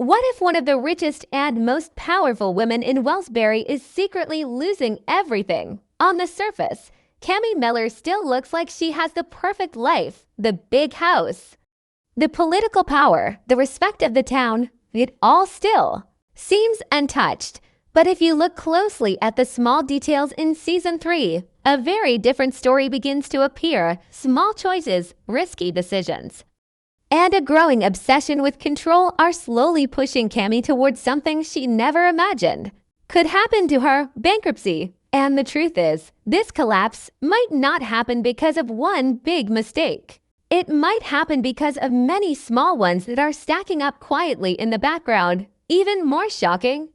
What if one of the richest and most powerful women in Wellsbury is secretly losing everything? On the surface, Cami Miller still looks like she has the perfect life, the big house, the political power, the respect of the town. It all still seems untouched. But if you look closely at the small details in Season 3, a very different story begins to appear. Small choices, risky decisions, and a growing obsession with control are slowly pushing Cami towards something she never imagined could happen to her: bankruptcy. And the truth is, this collapse might not happen because of one big mistake. It might happen because of many small ones that are stacking up quietly in the background. Even more shocking,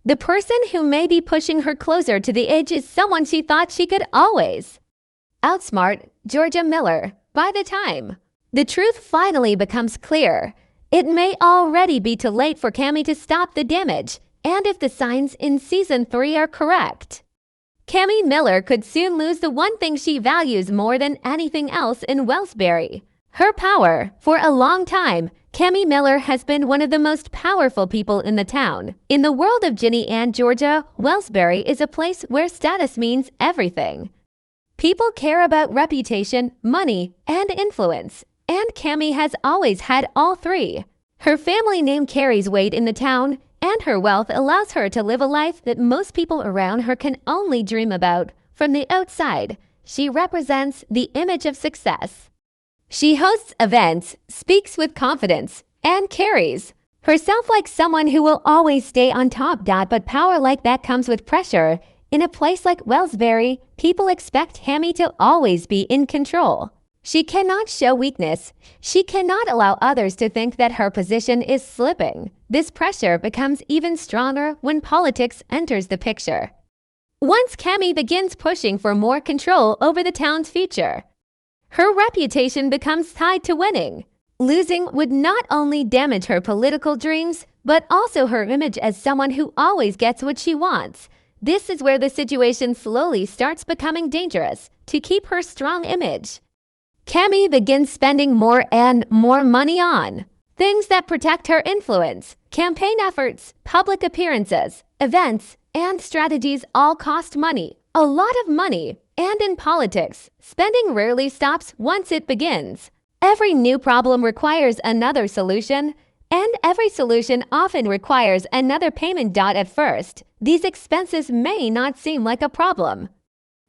the person who may be pushing her closer to the edge is someone she thought she could always outsmart: Georgia Miller. By the time the truth finally becomes clear, it may already be too late for Cami to stop the damage. And if the signs in Season 3 are correct, Cami Miller could soon lose the one thing she values more than anything else in Wellsbury: her power. For a long time, Cami Miller has been one of the most powerful people in the town. In the world of Ginny and Georgia, Wellsbury is a place where status means everything. People care about reputation, money, and influence. And Cami has always had all three. Her family name carries weight in the town, and her wealth allows her to live a life that most people around her can only dream about. From the outside, she represents the image of success. She hosts events, speaks with confidence, and carries herself like someone who will always stay on top. But power like that comes with pressure. In a place like Wellsbury, people expect Cami to always be in control. She cannot show weakness. She cannot allow others to think that her position is slipping. This pressure becomes even stronger when politics enters the picture. Once Cami begins pushing for more control over the town's future, her reputation becomes tied to winning. Losing would not only damage her political dreams, but also her image as someone who always gets what she wants. This is where the situation slowly starts becoming dangerous. To keep her strong image, Cami begins spending more and more money on things that protect her influence. Campaign efforts, public appearances, events, and strategies all cost money. A lot of money. And in politics, spending rarely stops once it begins. Every new problem requires another solution, and every solution often requires another payment. At first, these expenses may not seem like a problem.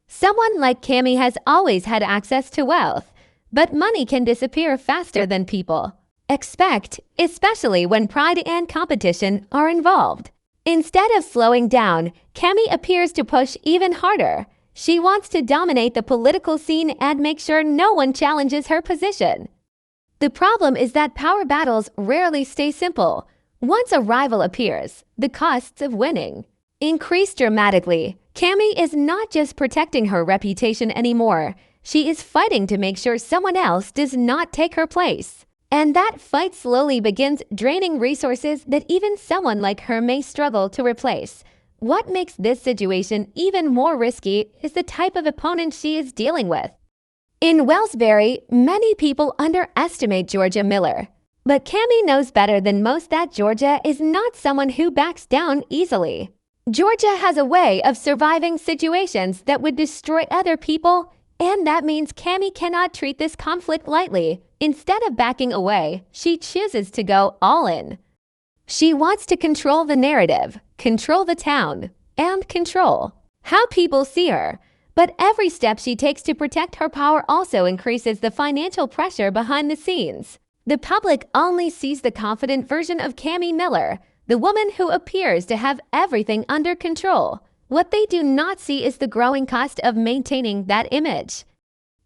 Someone like Cami has always had access to wealth, but money can disappear faster than people expect, especially when pride and competition are involved. Instead of slowing down, Cami appears to push even harder. She wants to dominate the political scene and make sure no one challenges her position. The problem is that power battles rarely stay simple. Once a rival appears, the costs of winning increase dramatically. Cami is not just protecting her reputation anymore. She is fighting to make sure someone else does not take her place. And that fight slowly begins draining resources that even someone like her may struggle to replace. What makes this situation even more risky is the type of opponent she is dealing with. In Wellsbury, many people underestimate Georgia Miller. But Cami knows better than most that Georgia is not someone who backs down easily. Georgia has a way of surviving situations that would destroy other people, and that means Cami cannot treat this conflict lightly. Instead of backing away, she chooses to go all in. She wants to control the narrative, control the town, and control how people see her. But every step she takes to protect her power also increases the financial pressure behind the scenes. The public only sees the confident version of Cami Miller, the woman who appears to have everything under control. What they do not see is the growing cost of maintaining that image.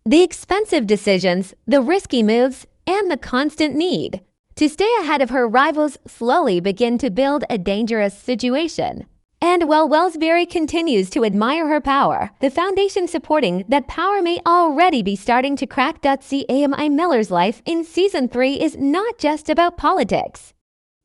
The expensive decisions, the risky moves, and the constant need to stay ahead of her rivals slowly begin to build a dangerous situation. And while Wellsbury continues to admire her power, the foundation supporting that power may already be starting to crack. Cami Miller's life in Season 3 is not just about politics.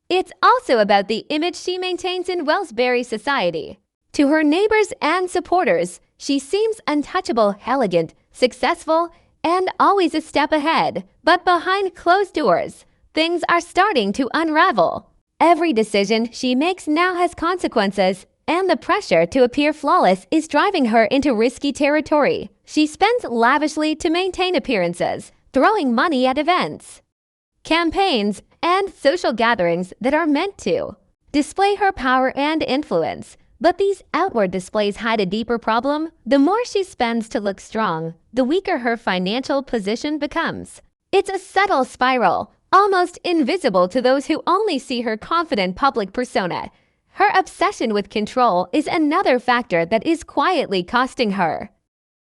It's also about the image she maintains in Wellsbury society. To her neighbors and supporters, she seems untouchable, elegant, successful, and always a step ahead. But behind closed doors, things are starting to unravel. Every decision she makes now has consequences, and the pressure to appear flawless is driving her into risky territory. She spends lavishly to maintain appearances, throwing money at events, campaigns, and social gatherings that are meant to display her power and influence. But these outward displays hide a deeper problem. The more she spends to look strong, the weaker her financial position becomes. It's a subtle spiral, almost invisible to those who only see her confident public persona. Her obsession with control is another factor that is quietly costing her.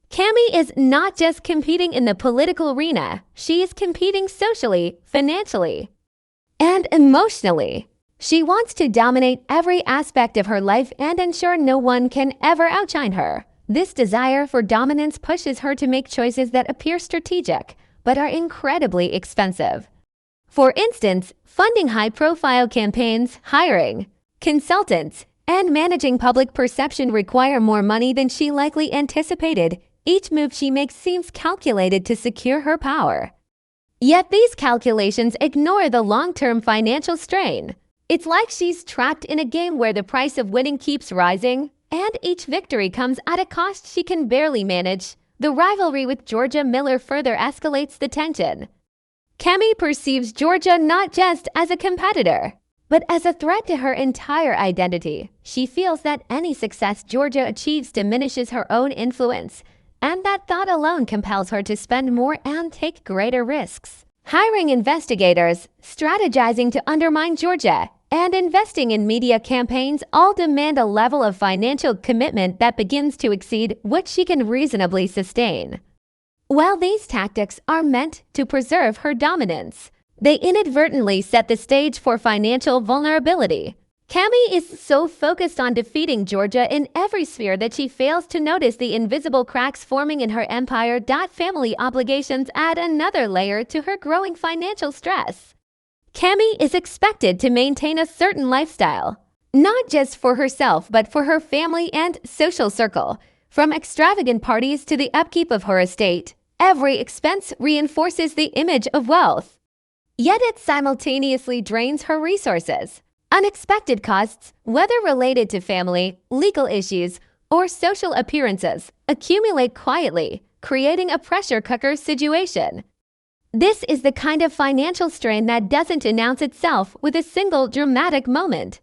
Cami is not just competing in the political arena, she is competing socially, financially, and emotionally. She wants to dominate every aspect of her life and ensure no one can ever outshine her. This desire for dominance pushes her to make choices that appear strategic, but are incredibly expensive. For instance, funding high-profile campaigns, hiring consultants, and managing public perception require more money than she likely anticipated. Each move she makes seems calculated to secure her power. Yet these calculations ignore the long-term financial strain. It's like she's trapped in a game where the price of winning keeps rising, and each victory comes at a cost she can barely manage. The rivalry with Cami Miller further escalates the tension. Cami perceives Georgia not just as a competitor, but as a threat to her entire identity. She feels that any success Georgia achieves diminishes her own influence, and that thought alone compels her to spend more and take greater risks. Hiring investigators, strategizing to undermine Georgia, and investing in media campaigns all demand a level of financial commitment that begins to exceed what she can reasonably sustain. While these tactics are meant to preserve her dominance, they inadvertently set the stage for financial vulnerability. Cami is so focused on defeating Georgia in every sphere that she fails to notice the invisible cracks forming in her empire. Family obligations add another layer to her growing financial stress. Cami is expected to maintain a certain lifestyle, not just for herself but for her family and social circle. From extravagant parties to the upkeep of her estate, every expense reinforces the image of wealth. Yet it simultaneously drains her resources. Unexpected costs, whether related to family, legal issues, or social appearances, accumulate quietly, creating a pressure cooker situation. This is the kind of financial strain that doesn't announce itself with a single dramatic moment.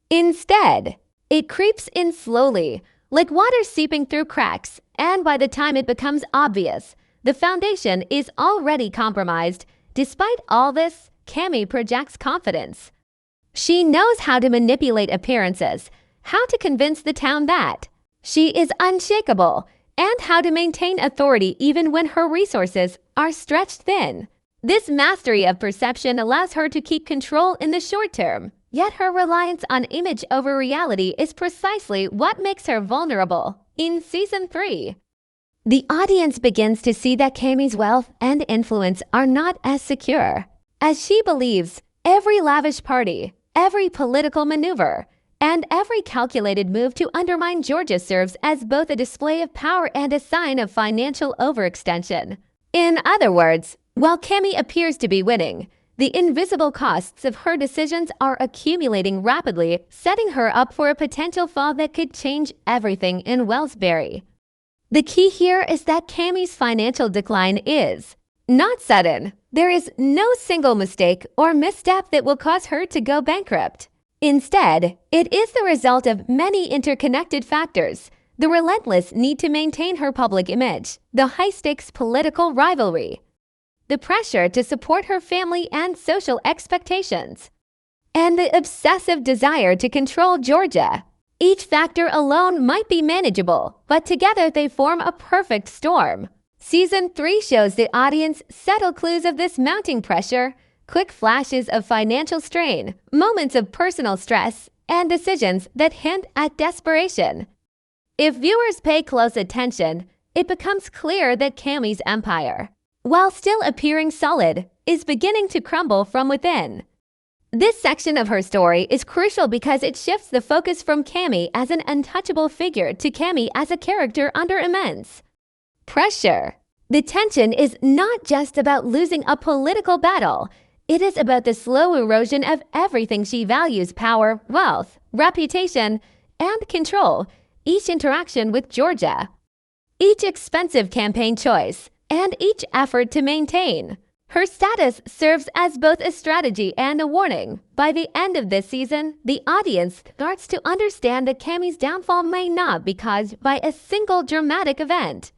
Instead, it creeps in slowly, like water seeping through cracks, and by the time it becomes obvious, the foundation is already compromised. Despite all this, Cami projects confidence. She knows how to manipulate appearances, how to convince the town that she is unshakable, and how to maintain authority even when her resources are stretched thin. This mastery of perception allows her to keep control in the short term, yet her reliance on image over reality is precisely what makes her vulnerable. In Season 3, the audience begins to see that Cami's wealth and influence are not as secure as she believes. Every lavish party, every political maneuver, and every calculated move to undermine Georgia serves as both a display of power and a sign of financial overextension. In other words, while Cami appears to be winning, the invisible costs of her decisions are accumulating rapidly, setting her up for a potential fall that could change everything in Wellsbury. The key here is that Cami's financial decline is not sudden. There is no single mistake or misstep that will cause her to go bankrupt. Instead, it is the result of many interconnected factors: the relentless need to maintain her public image, the high-stakes political rivalry, the pressure to support her family and social expectations, and the obsessive desire to control Georgia. Each factor alone might be manageable, but together they form a perfect storm. Season 3 shows the audience subtle clues of this mounting pressure: quick flashes of financial strain, moments of personal stress, and decisions that hint at desperation. If viewers pay close attention, it becomes clear that Cami's empire, while still appearing solid, is beginning to crumble from within. This section of her story is crucial because it shifts the focus from Cami as an untouchable figure to Cami as a character under immense pressure. The tension is not just about losing a political battle. It is about the slow erosion of everything she values: power, wealth, reputation, and control, each interaction with Georgia, each expensive campaign choice, and each effort to maintain her status serves as both a strategy and a warning. By the end of this season, the audience starts to understand that Cami's downfall may not be caused by a single dramatic event,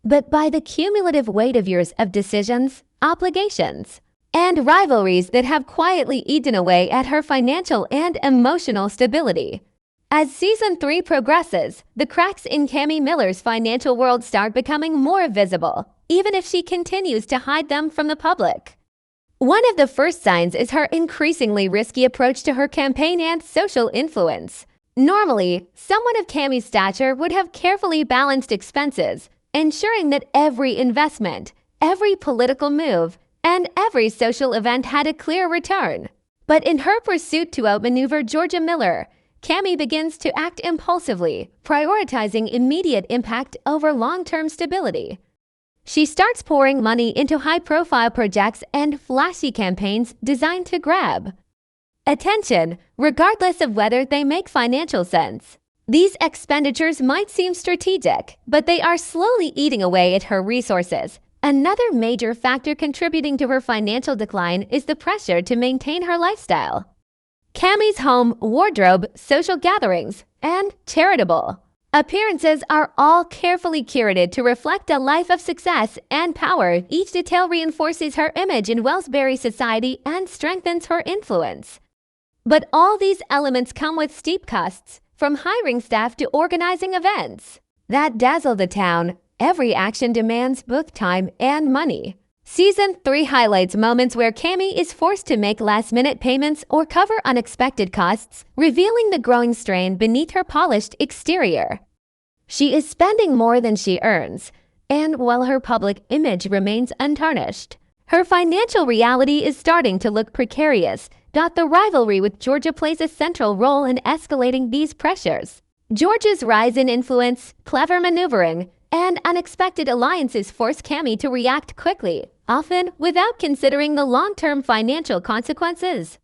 but by the cumulative weight of years of decisions, obligations, and rivalries that have quietly eaten away at her financial and emotional stability. As Season 3 progresses, the cracks in Cami Miller's financial world start becoming more visible, even if she continues to hide them from the public. One of the first signs is her increasingly risky approach to her campaign and social influence. Normally, someone of Cami's stature would have carefully balanced expenses, ensuring that every investment, every political move, and every social event had a clear return. But in her pursuit to outmaneuver Georgia Miller, Cami begins to act impulsively, prioritizing immediate impact over long-term stability. She starts pouring money into high-profile projects and flashy campaigns designed to grab attention, regardless of whether they make financial sense. These expenditures might seem strategic, but they are slowly eating away at her resources. Another major factor contributing to her financial decline is the pressure to maintain her lifestyle. Cami's home, wardrobe, social gatherings, and charitable appearances are all carefully curated to reflect a life of success and power. Each detail reinforces her image in Wellsbury society and strengthens her influence. But all these elements come with steep costs, from hiring staff to organizing events that dazzle the town. Every action demands both time and money. Season 3 highlights moments where Cami is forced to make last-minute payments or cover unexpected costs, revealing the growing strain beneath her polished exterior. She is spending more than she earns, and while her public image remains untarnished, her financial reality is starting to look precarious. The rivalry with Georgia plays a central role in escalating these pressures. Georgia's rise in influence, clever maneuvering, and unexpected alliances force Cami to react quickly, often without considering the long-term financial consequences.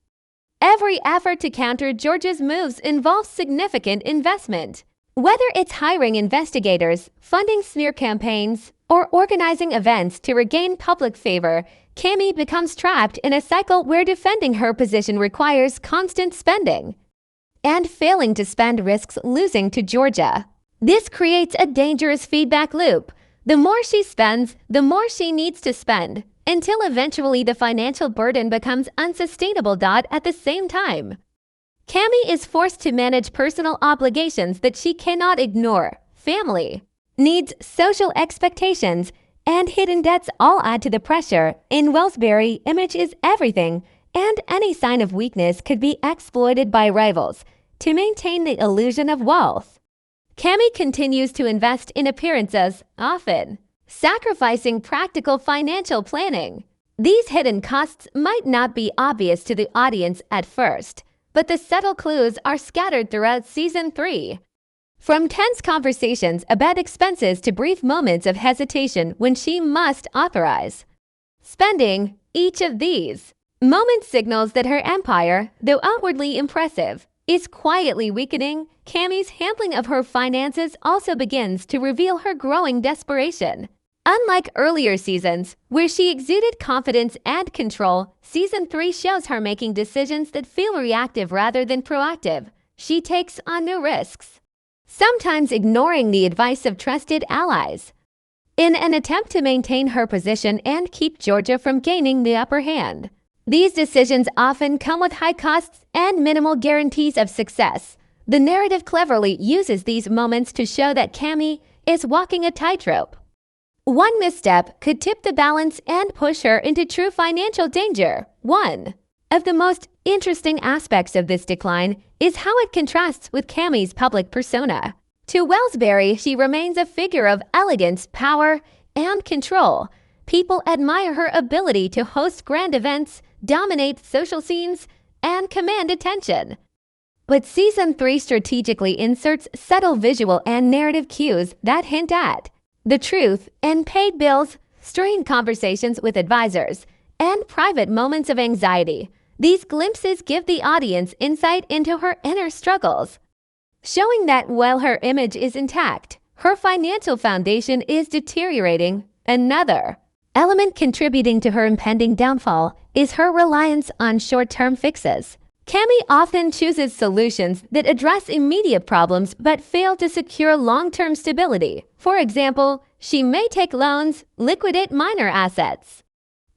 Every effort to counter Georgia's moves involves significant investment. Whether it's hiring investigators, funding smear campaigns, or organizing events to regain public favor, Cami becomes trapped in a cycle where defending her position requires constant spending, and failing to spend risks losing to Georgia. This creates a dangerous feedback loop. The more she spends, the more she needs to spend, until eventually the financial burden becomes unsustainable. At the same time, Cami is forced to manage personal obligations that she cannot ignore. Family needs, social expectations, and hidden debts all add to the pressure. In Wellsbury, image is everything, and any sign of weakness could be exploited by rivals to maintain the illusion of wealth. Cami continues to invest in appearances, often sacrificing practical financial planning. These hidden costs might not be obvious to the audience at first, but the subtle clues are scattered throughout Season 3. From tense conversations about expenses to brief moments of hesitation when she must authorize spending, each of these moments signals that her empire, though outwardly impressive, is quietly weakening. Cami's handling of her finances also begins to reveal her growing desperation. Unlike earlier seasons, where she exuded confidence and control, Season 3 shows her making decisions that feel reactive rather than proactive. She takes on new risks, sometimes ignoring the advice of trusted allies, in an attempt to maintain her position and keep Georgia from gaining the upper hand. These decisions often come with high costs and minimal guarantees of success. The narrative cleverly uses these moments to show that Cami is walking a tightrope. One misstep could tip the balance and push her into true financial danger. One of the most interesting aspects of this decline is how it contrasts with Cami's public persona. To Wellsbury, she remains a figure of elegance, power, and control. People admire her ability to host grand events, dominate social scenes, and command attention. But Season 3 strategically inserts subtle visual and narrative cues that hint at the truth and paid bills, strained conversations with advisors, and private moments of anxiety. These glimpses give the audience insight into her inner struggles, showing that while her image is intact, her financial foundation is deteriorating. Another element contributing to her impending downfall is her reliance on short-term fixes. Cami often chooses solutions that address immediate problems but fail to secure long-term stability. For example, she may take loans, liquidate minor assets,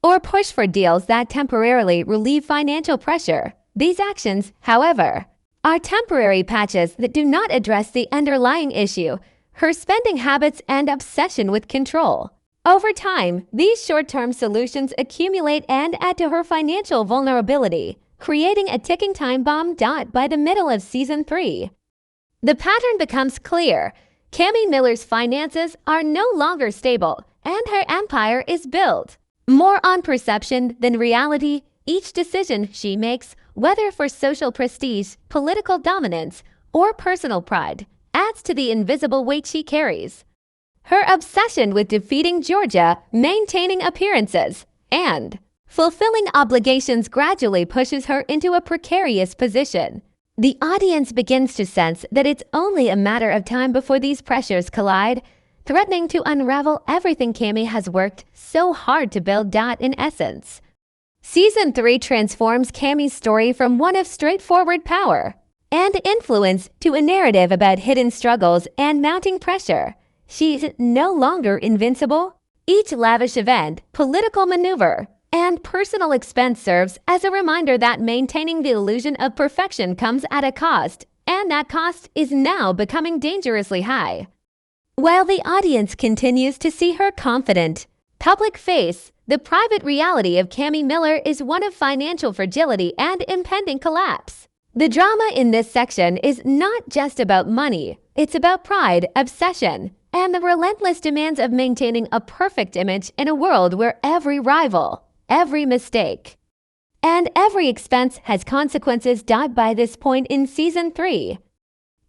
or push for deals that temporarily relieve financial pressure. These actions, however, are temporary patches that do not address the underlying issue, her spending habits and obsession with control. Over time, these short-term solutions accumulate and add to her financial vulnerability, creating a ticking time bomb. By the middle of Season 3, the pattern becomes clear. Cami Miller's finances are no longer stable, and her empire is built more on perception than reality. Each decision she makes, whether for social prestige, political dominance, or personal pride, adds to the invisible weight she carries. Her obsession with defeating Georgia, maintaining appearances, and fulfilling obligations gradually pushes her into a precarious position. The audience begins to sense that it's only a matter of time before these pressures collide, threatening to unravel everything Cami has worked so hard to build. In essence, Season 3 transforms Cami's story from one of straightforward power and influence to a narrative about hidden struggles and mounting pressure. She's no longer invincible. Each lavish event, political maneuver, and personal expense serves as a reminder that maintaining the illusion of perfection comes at a cost, and that cost is now becoming dangerously high. While the audience continues to see her confident, public face, the private reality of Cami Miller is one of financial fragility and impending collapse. The drama in this section is not just about money, it's about pride, obsession, and the relentless demands of maintaining a perfect image in a world where every rival, every mistake, and every expense has consequences. By this point in Season 3,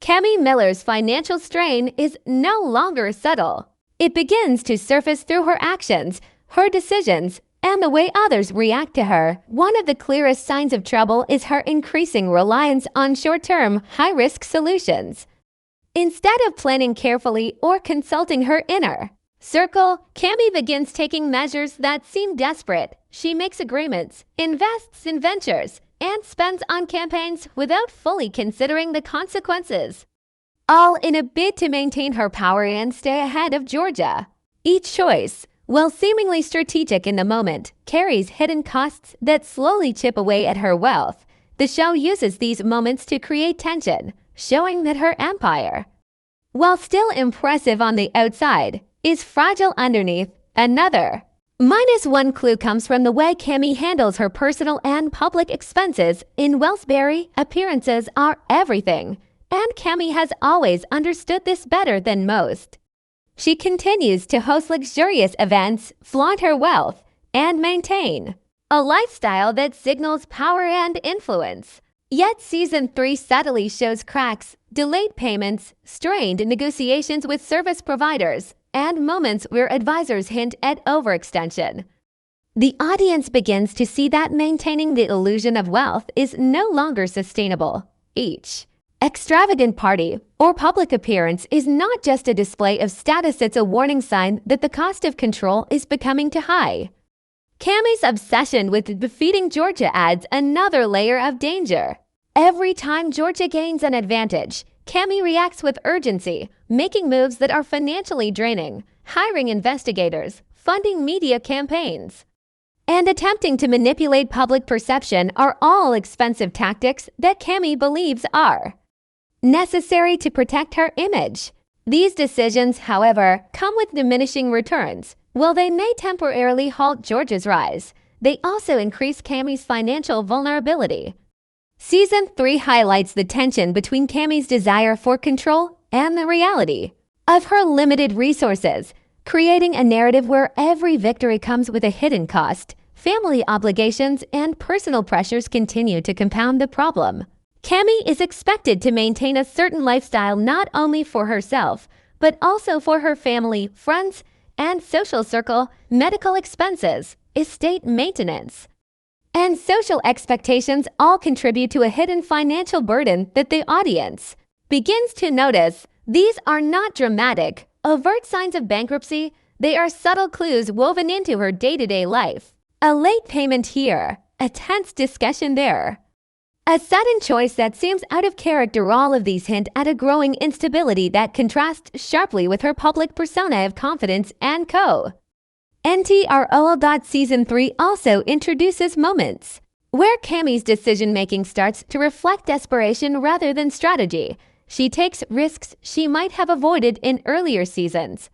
Cami Miller's financial strain is no longer subtle. It begins to surface through her actions, her decisions, and the way others react to her. One of the clearest signs of trouble is her increasing reliance on short-term, high-risk solutions. Instead of planning carefully or consulting her inner circle, Cami begins taking measures that seem desperate. She makes agreements, invests in ventures, and spends on campaigns without fully considering the consequences, all in a bid to maintain her power and stay ahead of Georgia. Each choice, while seemingly strategic in the moment, carries hidden costs that slowly chip away at her wealth. The show uses these moments to create tension, showing that her empire, while still impressive on the outside, is fragile underneath. Another -1 clue comes from the way Cami handles her personal and public expenses. In Wellsbury, appearances are everything, and Cami has always understood this better than most. She continues to host luxurious events, flaunt her wealth, and maintain a lifestyle that signals power and influence. Yet Season 3 subtly shows cracks, delayed payments, strained negotiations with service providers, and moments where advisors hint at overextension. The audience begins to see that maintaining the illusion of wealth is no longer sustainable. Each extravagant party or public appearance is not just a display of status, it's a warning sign that the cost of control is becoming too high. Cami's obsession with defeating Georgia adds another layer of danger. Every time Georgia gains an advantage, Cami reacts with urgency, making moves that are financially draining, hiring investigators, funding media campaigns, and attempting to manipulate public perception are all expensive tactics that Cami believes are necessary to protect her image. These decisions, however, come with diminishing returns. While they may temporarily halt Georgia's rise, they also increase Cami's financial vulnerability. Season 3 highlights the tension between Cami's desire for control and the reality of her limited resources, creating a narrative where every victory comes with a hidden cost. Family obligations and personal pressures continue to compound the problem. Cami is expected to maintain a certain lifestyle not only for herself, but also for her family, friends, and social circle. Medical expenses, estate maintenance, and social expectations all contribute to a hidden financial burden that the audience begins to notice. These are not dramatic, overt signs of bankruptcy. They are subtle clues woven into her day-to-day life. A late payment here, a tense discussion there, a sudden choice that seems out of character. All of these hint at a growing instability that contrasts sharply with her public persona of confidence and NTRL. Season 3 also introduces moments where Cami's decision-making starts to reflect desperation rather than strategy. She takes risks she might have avoided in earlier seasons,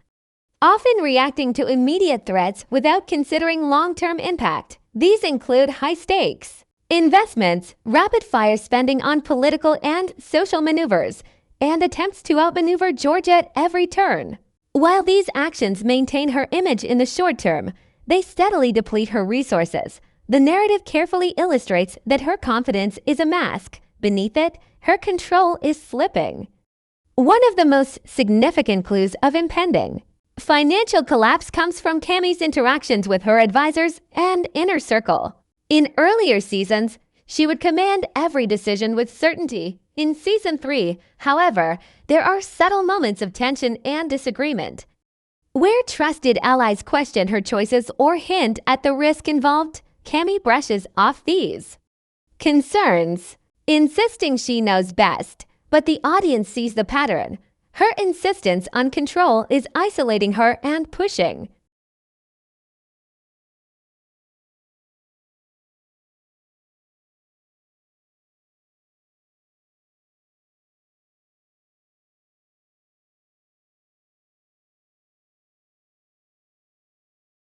often reacting to immediate threats without considering long-term impact. These include high-stakes investments, rapid-fire spending on political and social maneuvers, and attempts to outmaneuver George at every turn. While these actions maintain her image in the short term, they steadily deplete her resources. The narrative carefully illustrates that her confidence is a mask. Beneath it, her control is slipping. One of the most significant clues of impending financial collapse comes from Cami's interactions with her advisors and inner circle. In earlier seasons, she would command every decision with certainty. In Season 3, however, there are subtle moments of tension and disagreement, where trusted allies question her choices or hint at the risk involved. Cami brushes off these concerns, insisting she knows best, but the audience sees the pattern. Her insistence on control is isolating her and pushing